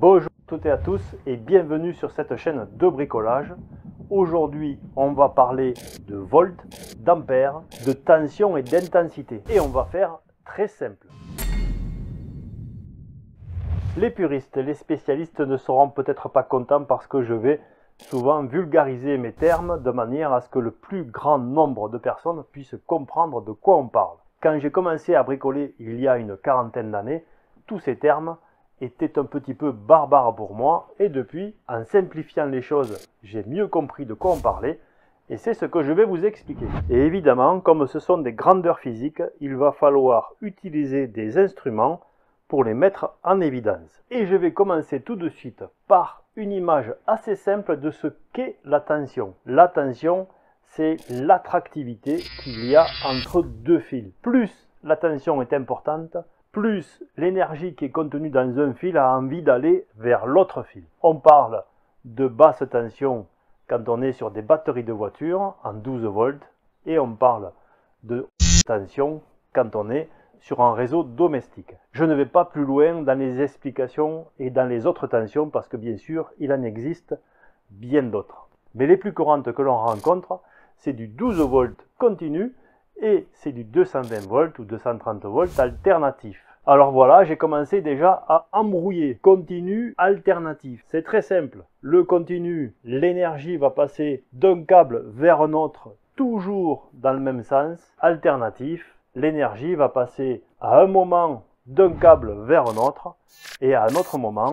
Bonjour à toutes et à tous et bienvenue sur cette chaîne de bricolage. Aujourd'hui, on va parler de volts, d'ampères, de tension et d'intensité. Et on va faire très simple. Les puristes, les spécialistes ne seront peut-être pas contents parce que je vais souvent vulgariser mes termes de manière à ce que le plus grand nombre de personnes puissent comprendre de quoi on parle. Quand j'ai commencé à bricoler il y a une quarantaine d'années, tous ces termes étaient un petit peu barbares pour moi et depuis, en simplifiant les choses, j'ai mieux compris de quoi on parlait et c'est ce que je vais vous expliquer. Et évidemment, comme ce sont des grandeurs physiques, il va falloir utiliser des instruments pour les mettre en évidence. Et je vais commencer tout de suite par une image assez simple de ce qu'est la tension. La tension, c'est l'attractivité qu'il y a entre deux fils. Plus la tension est importante, plus l'énergie qui est contenue dans un fil a envie d'aller vers l'autre fil. On parle de basse tension quand on est sur des batteries de voiture en 12 volts et on parle de tension quand on est sur un réseau domestique. Je ne vais pas plus loin dans les explications et dans les autres tensions parce que bien sûr il en existe bien d'autres. Mais les plus courantes que l'on rencontre, c'est du 12 volts continu et c'est du 220 volts ou 230 volts alternatif. Alors voilà, j'ai commencé déjà à embrouiller continu, alternatif. C'est très simple. Le continu, l'énergie va passer d'un câble vers un autre, toujours dans le même sens. Alternatif, l'énergie va passer à un moment d'un câble vers un autre et à un autre moment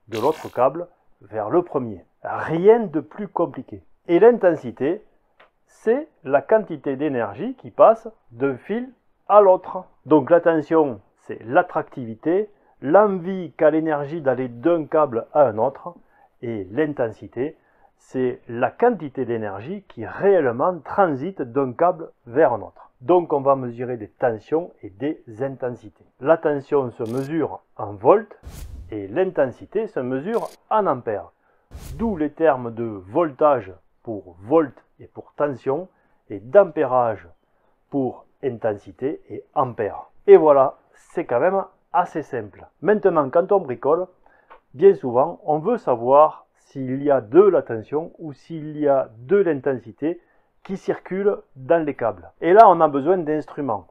de l'autre câble vers le premier. Rien de plus compliqué. Et l'intensité, c'est la quantité d'énergie qui passe d'un fil à l'autre. Donc la tension, c'est l'attractivité, l'envie qu'a l'énergie d'aller d'un câble à un autre, et l'intensité, c'est la quantité d'énergie qui réellement transite d'un câble vers un autre. Donc on va mesurer des tensions et des intensités. La tension se mesure en volts et l'intensité se mesure en ampères. D'où les termes de voltage pour volt et pour tension et d'ampérage pour intensité et ampère. Et voilà, c'est quand même assez simple. Maintenant, quand on bricole, bien souvent, on veut savoir s'il y a de la tension ou s'il y a de l'intensité qui circule dans les câbles. Et là, on a besoin d'instruments.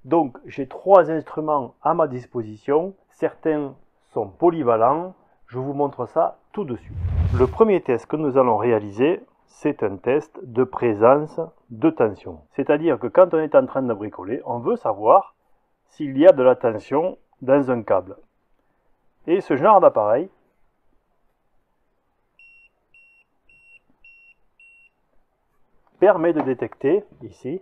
Donc, j'ai trois instruments à ma disposition. Certains sont polyvalents. Je vous montre ça tout de suite. Le premier test que nous allons réaliser, c'est un test de présence de tension. C'est-à-dire que quand on est en train de bricoler, on veut savoir s'il y a de la tension dans un câble. Et ce genre d'appareil permet de détecter ici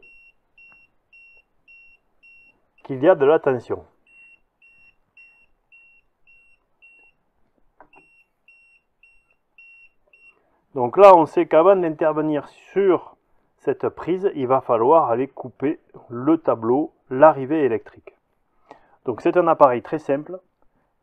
qu'il y a de la tension. Donc là, on sait qu'avant d'intervenir sur cette prise, il va falloir aller couper le tableau, l'arrivée électrique. Donc c'est un appareil très simple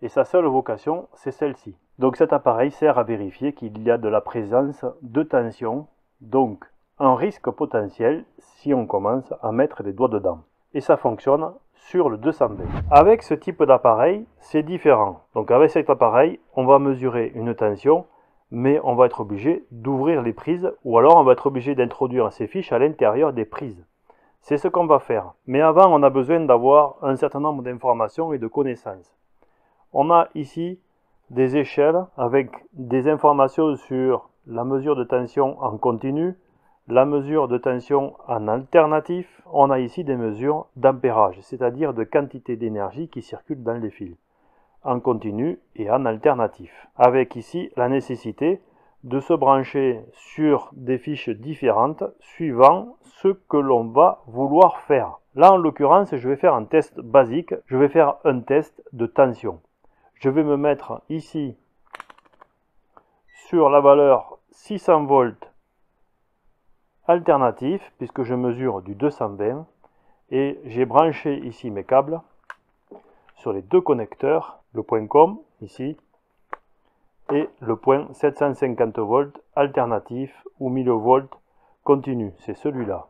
et sa seule vocation, c'est celle-ci. Donc cet appareil sert à vérifier qu'il y a de la présence de tension, donc un risque potentiel si on commence à mettre les doigts dedans. Et ça fonctionne sur le 220. Avec ce type d'appareil, c'est différent. Donc avec cet appareil, on va mesurer une tension, mais on va être obligé d'ouvrir les prises ou alors on va être obligé d'introduire ces fiches à l'intérieur des prises. C'est ce qu'on va faire. Mais avant, on a besoin d'avoir un certain nombre d'informations et de connaissances. On a ici des échelles avec des informations sur la mesure de tension en continu, la mesure de tension en alternatif. On a ici des mesures d'ampérage, c'est-à-dire de quantité d'énergie qui circule dans les fils, en continu et en alternatif. Avec ici la nécessité de se brancher sur des fiches différentes suivant ce que l'on va vouloir faire. Là, en l'occurrence, je vais faire un test basique. Je vais faire un test de tension. Je vais me mettre ici sur la valeur 600 volts alternatif, puisque je mesure du 220. Et j'ai branché ici mes câbles sur les deux connecteurs, le point COM, ici, et le point 750 volts alternatif ou 1000 volts continu, c'est celui-là.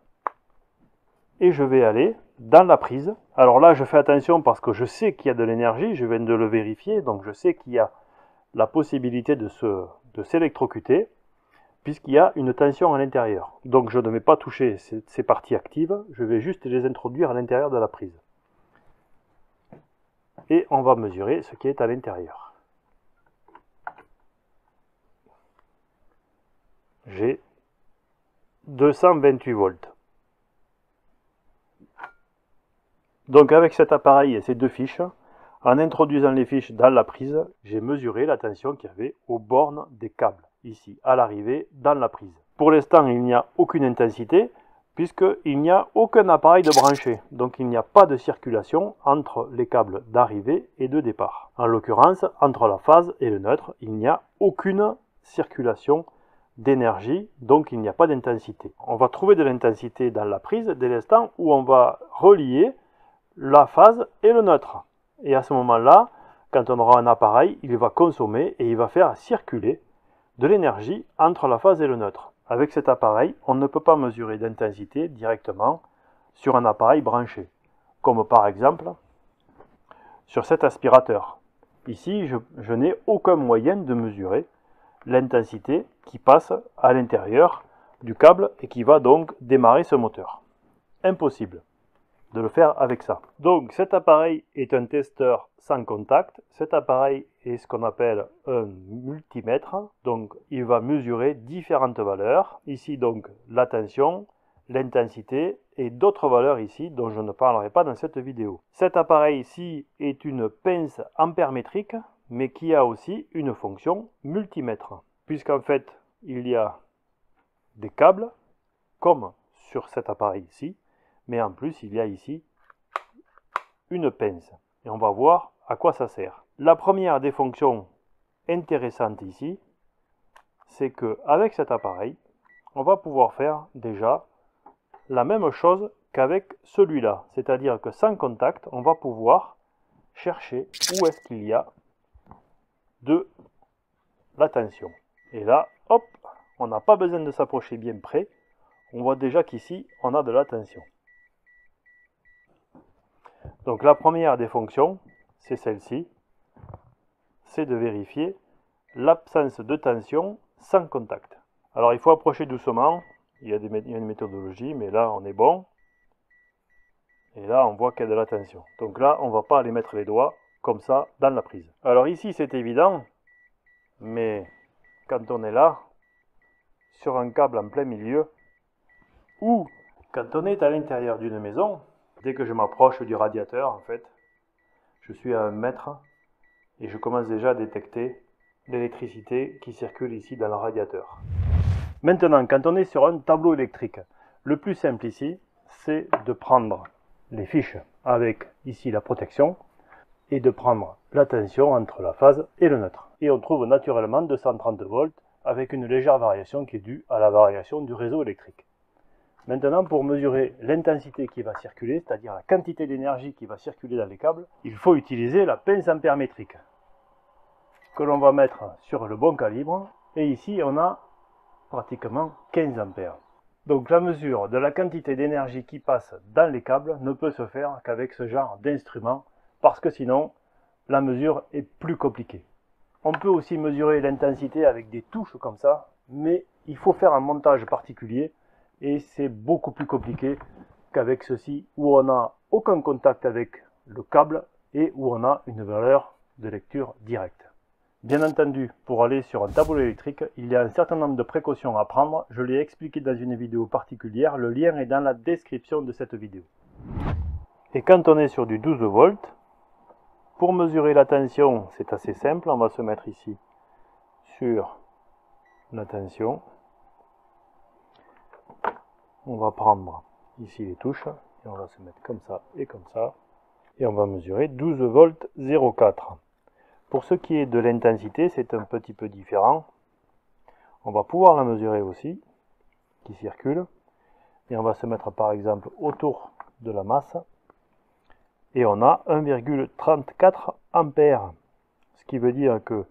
Et je vais aller dans la prise. Alors là, je fais attention parce que je sais qu'il y a de l'énergie, je viens de le vérifier, donc je sais qu'il y a la possibilité de s'électrocuter, puisqu'il y a une tension à l'intérieur. Donc je ne vais pas toucher ces parties actives, je vais juste les introduire à l'intérieur de la prise. Et on va mesurer ce qui est à l'intérieur. J'ai 228 volts. Donc avec cet appareil et ces deux fiches, en introduisant les fiches dans la prise, j'ai mesuré la tension qu'il y avait aux bornes des câbles, ici, à l'arrivée, dans la prise. Pour l'instant, il n'y a aucune intensité, puisqu'il n'y a aucun appareil de branché. Donc il n'y a pas de circulation entre les câbles d'arrivée et de départ. En l'occurrence, entre la phase et le neutre, il n'y a aucune circulation d'énergie, donc il n'y a pas d'intensité. On va trouver de l'intensité dans la prise dès l'instant où on va relier la phase et le neutre. Et à ce moment-là, quand on aura un appareil, il va consommer et il va faire circuler de l'énergie entre la phase et le neutre. Avec cet appareil, on ne peut pas mesurer d'intensité directement sur un appareil branché, comme par exemple sur cet aspirateur. Ici, je n'ai aucun moyen de mesurer l'intensité qui passe à l'intérieur du câble et qui va donc démarrer ce moteur. Impossible de le faire avec ça. Donc cet appareil est un testeur sans contact. Cet appareil est ce qu'on appelle un multimètre. Donc il va mesurer différentes valeurs. Ici donc la tension, l'intensité et d'autres valeurs ici dont je ne parlerai pas dans cette vidéo. Cet appareil ici est une pince ampère-métrique mais qui a aussi une fonction multimètre. Puisqu'en fait il y a des câbles comme sur cet appareil ici. Mais en plus, il y a ici une pince. Et on va voir à quoi ça sert. La première des fonctions intéressantes ici, c'est qu'avec cet appareil, on va pouvoir faire déjà la même chose qu'avec celui-là. C'est-à-dire que sans contact, on va pouvoir chercher où est-ce qu'il y a de la tension. Et là, hop, on n'a pas besoin de s'approcher bien près. On voit déjà qu'ici, on a de la tension. Donc la première des fonctions, c'est celle-ci, c'est de vérifier l'absence de tension sans contact. Alors il faut approcher doucement, il y a une méthodologie, mais là on est bon. Et là on voit qu'il y a de la tension. Donc là on ne va pas aller mettre les doigts comme ça dans la prise. Alors ici c'est évident, mais quand on est là, sur un câble en plein milieu, ou quand on est à l'intérieur d'une maison, dès que je m'approche du radiateur, en fait, je suis à 1 mètre et je commence déjà à détecter l'électricité qui circule ici dans le radiateur. Maintenant, quand on est sur un tableau électrique, le plus simple ici, c'est de prendre les fiches avec ici la protection et de prendre la tension entre la phase et le neutre. Et on trouve naturellement 230 volts avec une légère variation qui est due à la variation du réseau électrique. Maintenant, pour mesurer l'intensité qui va circuler, c'est-à-dire la quantité d'énergie qui va circuler dans les câbles, il faut utiliser la pince ampère-métrique que l'on va mettre sur le bon calibre. Et ici, on a pratiquement 15 ampères. Donc la mesure de la quantité d'énergie qui passe dans les câbles ne peut se faire qu'avec ce genre d'instrument, parce que sinon, la mesure est plus compliquée. On peut aussi mesurer l'intensité avec des touches comme ça, mais il faut faire un montage particulier. Et c'est beaucoup plus compliqué qu'avec ceci où on n'a aucun contact avec le câble et où on a une valeur de lecture directe. Bien entendu, pour aller sur un tableau électrique, il y a un certain nombre de précautions à prendre. Je l'ai expliqué dans une vidéo particulière. Le lien est dans la description de cette vidéo. Et quand on est sur du 12 volts, pour mesurer la tension, c'est assez simple. On va se mettre ici sur la tension. On va prendre ici les touches et on va se mettre comme ça et comme ça. Et on va mesurer 12 volts 0,4. Pour ce qui est de l'intensité, c'est un petit peu différent. On va pouvoir la mesurer aussi, qui circule. Et on va se mettre par exemple autour de la masse. Et on a 1,34 ampères. Ce qui veut dire que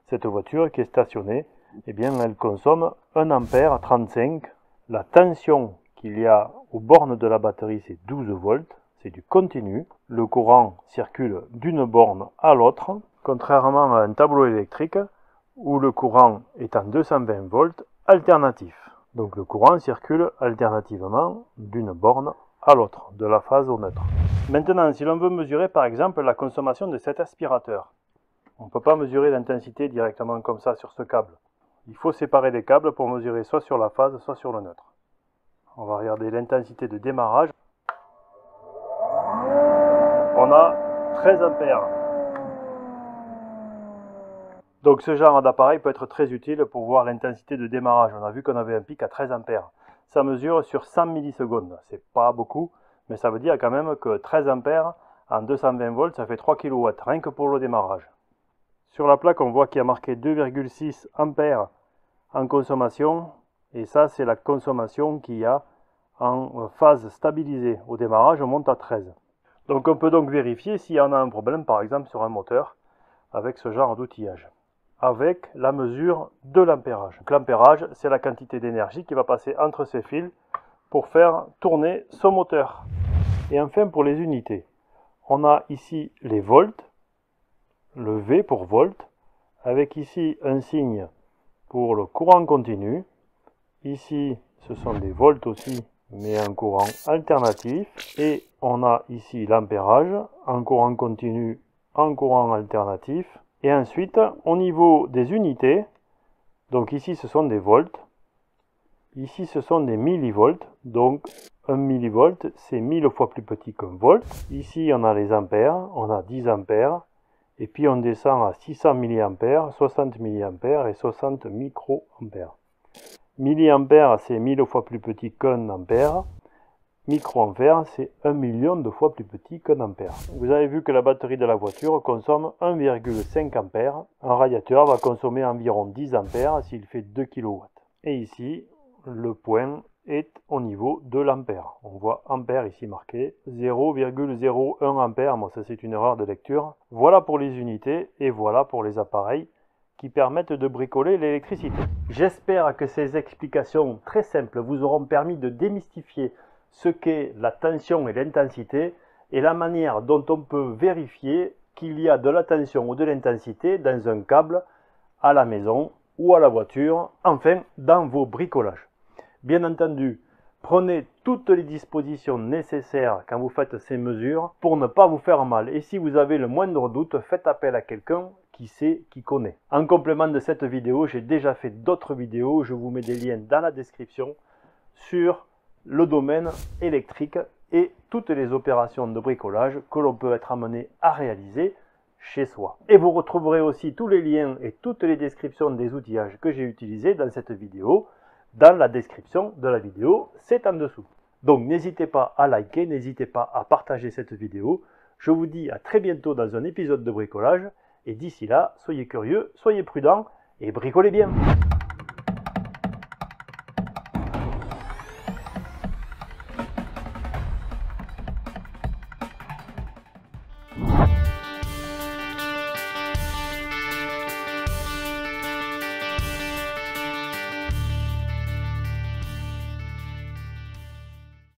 cette voiture qui est stationnée, eh bien, elle consomme 1 ampère 35. La tension qu'il y a aux bornes de la batterie, c'est 12 volts, c'est du continu. Le courant circule d'une borne à l'autre. contrairement à un tableau électrique où le courant est en 220 volts alternatif. Donc le courant circule alternativement d'une borne à l'autre, de la phase au neutre. Maintenant, si l'on veut mesurer par exemple la consommation de cet aspirateur, on ne peut pas mesurer l'intensité directement comme ça sur ce câble. Il faut séparer les câbles pour mesurer soit sur la phase, soit sur le neutre. On va regarder l'intensité de démarrage. On a 13 ampères. Donc ce genre d'appareil peut être très utile pour voir l'intensité de démarrage. On a vu qu'on avait un pic à 13 ampères. Ça mesure sur 100 millisecondes. C'est pas beaucoup, mais ça veut dire quand même que 13 ampères en 220 volts, ça fait 3 kW, rien que pour le démarrage. Sur la plaque, on voit qu'il y a marqué 2,6 ampères en consommation. Et ça, c'est la consommation qu'il y a en phase stabilisée. Au démarrage, on monte à 13. Donc on peut donc vérifier s'il y en a un problème, par exemple sur un moteur, avec ce genre d'outillage, avec la mesure de l'ampérage. L'ampérage, c'est la quantité d'énergie qui va passer entre ces fils pour faire tourner ce moteur. Et enfin, pour les unités, on a ici les volts, le V pour volt, avec ici un signe pour le courant continu. Ici, ce sont des volts aussi, mais un courant alternatif. Et on a ici l'ampérage, en courant continu, en courant alternatif. Et ensuite, au niveau des unités, donc ici ce sont des volts, ici ce sont des millivolts, donc un millivolt c'est 1000 fois plus petit qu'un volt. Ici on a les ampères, on a 10 ampères, et puis on descend à 600 milliampères, 60 milliampères et 60 microampères. Milliampère c'est 1000 fois plus petit qu'un ampère. Microampère, c'est 1 million de fois plus petit qu'un ampère. Vous avez vu que la batterie de la voiture consomme 1,5 ampères. Un radiateur va consommer environ 10 ampères s'il fait 2 kW. Et ici, le point est au niveau de l'ampère. On voit ampère ici marqué 0,01 ampère. Bon, ça c'est une erreur de lecture. Voilà pour les unités et voilà pour les appareils qui permettent de bricoler l'électricité. J'espère que ces explications très simples vous auront permis de démystifier ce qu'est la tension et l'intensité et la manière dont on peut vérifier qu'il y a de la tension ou de l'intensité dans un câble à la maison ou à la voiture, enfin dans vos bricolages. Bien entendu, prenez toutes les dispositions nécessaires quand vous faites ces mesures pour ne pas vous faire mal. Et si vous avez le moindre doute, faites appel à quelqu'un qui sait, qui connaît. En complément de cette vidéo, j'ai déjà fait d'autres vidéos, je vous mets des liens dans la description sur le domaine électrique et toutes les opérations de bricolage que l'on peut être amené à réaliser chez soi. Et vous retrouverez aussi tous les liens et toutes les descriptions des outillages que j'ai utilisés dans cette vidéo dans la description de la vidéo, c'est en dessous. Donc n'hésitez pas à liker, n'hésitez pas à partager cette vidéo. Je vous dis à très bientôt dans un épisode de bricolage et d'ici là, soyez curieux, soyez prudents et bricolez bien.